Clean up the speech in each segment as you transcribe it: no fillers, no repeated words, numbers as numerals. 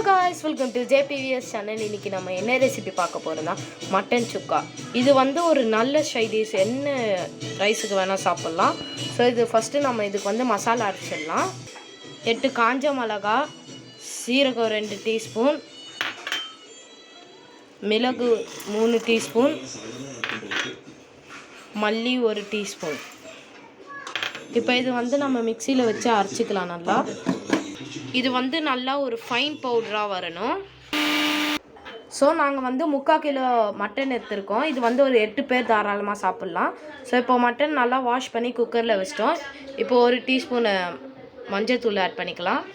guys, welcome to JPVS channel. இன்னைக்கு நம்ம என்ன ரெசிபி பார்க்க போறோம்னா மட்டன் சுக்கா. இது வந்து ஒரு நல்ல சைட் டிஷ். என்ன ரைஸ்க்கு வேணா சாப்பிடலாம். சோ இது ஃபர்ஸ்ட் நம்ம இதுக்கு வந்து மசாலா அரைச்சிடலாம். 8 காஞ்ச மிளகாய், சீரகம் 2 டீஸ்பூன், மிளகு 3 டீஸ்பூன், மல்லி 1 டீஸ்பூன். இப்போ இது வந்து நம்ம மிக்ஸியில் வச்சு அரைச்சிக்கலாம் நல்லா. இது வந்து நல்லா ஒரு ஃபைன் பவுடராக வரணும். ஸோ நாங்கள் வந்து 3/4 கிலோ மட்டன் எடுத்துருக்கோம். இது வந்து ஒரு 8 பேர் தாராளமாக சாப்பிட்லாம். ஸோ இப்போ மட்டன் நல்லா வாஷ் பண்ணி குக்கரில் வச்சிட்டோம். இப்போ 1 டீஸ்பூனு மஞ்சள்தூள் ஆட் பண்ணிக்கலாம்.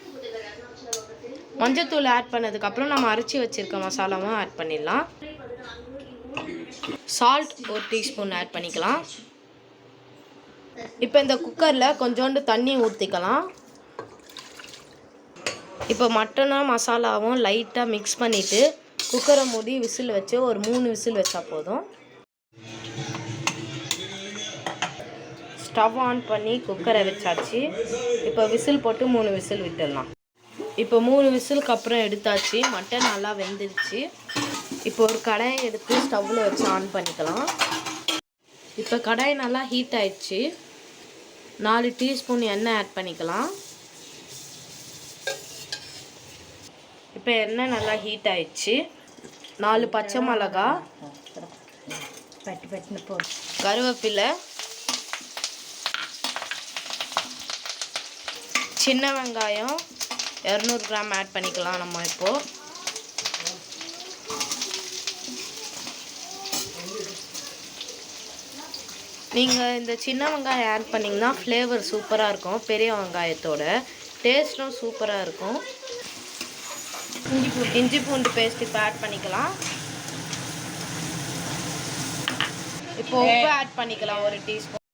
மஞ்சள்தூள் ஆட் பண்ணதுக்கப்புறம் நம்ம அரைச்சி வச்சுருக்க மசாலாவும் ஆட் பண்ணிடலாம். சால்ட் 1 டீஸ்பூன் ஆட் பண்ணிக்கலாம். இப்போ இந்த குக்கரில் கொஞ்சோண்டு தண்ணி ஊற்றிக்கலாம். இப்போ மட்டனும் மசாலாவும் லைட்டாக மிக்ஸ் பண்ணிவிட்டு குக்கரை மூடி விசில் வச்சு ஒரு 3 விசில் வச்சா போதும். ஸ்டவ் ஆன் பண்ணி குக்கரை வச்சாச்சு. இப்போ விசில் போட்டு 3 விசில் விட்டுடலாம். இப்போ 3 விசிலுக்கு அப்புறம் எடுத்தாச்சு. மட்டன் நல்லா வெந்துடுச்சு. இப்போ ஒரு கடாயை எடுத்து ஸ்டவ்வில் வச்சு ஆன் பண்ணிக்கலாம். இப்போ கடாய் நல்லா ஹீட் ஆயிடுச்சு. 4 டீஸ்பூன் எண்ணெய் ஆட் பண்ணிக்கலாம். இப்போ எண்ணெய் நல்லா ஹீட் ஆயிடுச்சு. 4 பச்சை மிளகா, கருவேப்பிலை, சின்ன வெங்காயம் 200 கிராம் ஆட் பண்ணிக்கலாம். நம்ம இப்போது நீங்கள் இந்த சின்ன வெங்காயம் ஆட் பண்ணிங்கன்னா ஃப்ளேவர் சூப்பராக இருக்கும். பெரிய வெங்காயத்தோட டேஸ்ட்டும் சூப்பராக இருக்கும். இஞ்சி பூண்டு பேஸ்ட் இப்போ ஆட் பண்ணிக்கலாம். இப்போ உப்பு ஆட் பண்ணிக்கலாம் 1 டீஸ்பூன்.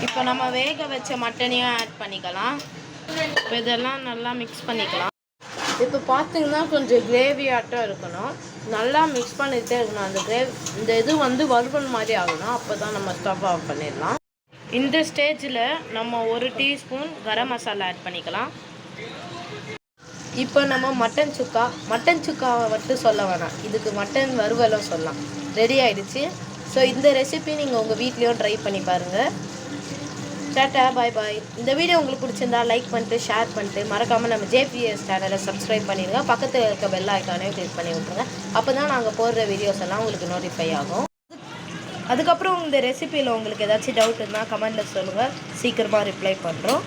இப்போ நம்ம வேக வச்ச மட்டனையும் ஆட் பண்ணிக்கலாம். இப்போ இதெல்லாம் நல்லா மிக்ஸ் பண்ணிக்கலாம். இப்போ பார்த்தீங்கன்னா கொஞ்சம் கிரேவியாட்டம் இருக்கணும். நல்லா மிக்ஸ் பண்ணிகிட்டே இருக்கணும். இந்த இது வந்து வறுவல் மாதிரி ஆகணும். அப்போ தான் நம்ம ஸ்டவ் ஆஃப் பண்ணிடலாம். இந்த ஸ்டேஜில் நம்ம 1 டீஸ்பூன் கரம் மசாலா ஆட் பண்ணிக்கலாம். இப்போ நம்ம மட்டன் சுக்காவை மட்டும் சொல்ல வேணாம், இதுக்கு மட்டன் வறுவலும் சொல்லலாம். ரெடி ஆகிடுச்சு. ஸோ இந்த ரெசிபி நீங்கள் உங்கள் வீட்லேயும் ட்ரை பண்ணி பாருங்கள். டாட்டா, பாய் பாய். இந்த வீடியோ உங்களுக்கு பிடிச்சிருந்தா லைக் பண்ணிட்டு ஷேர் பண்ணிட்டு மறக்காமல் நம்ம JPVS சேனலை சப்ஸ்கிரைப் பண்ணிடுங்க. பக்கத்தில் இருக்க பெல் ஐக்கானையும் கிளிக் பண்ணி விட்ருங்க. அப்போ தான் நாங்கள் போடுற வீடியோஸ் எல்லாம் உங்களுக்கு நோட்டிஃபை ஆகும். அதுக்கப்புறம் இந்த ரெசிபியில் உங்களுக்கு ஏதாச்சும் டவுட் இருந்தால் கமெண்ட்டில் சொல்லுங்கள். சீக்கிரமாக ரிப்ளை பண்ணுறோம்.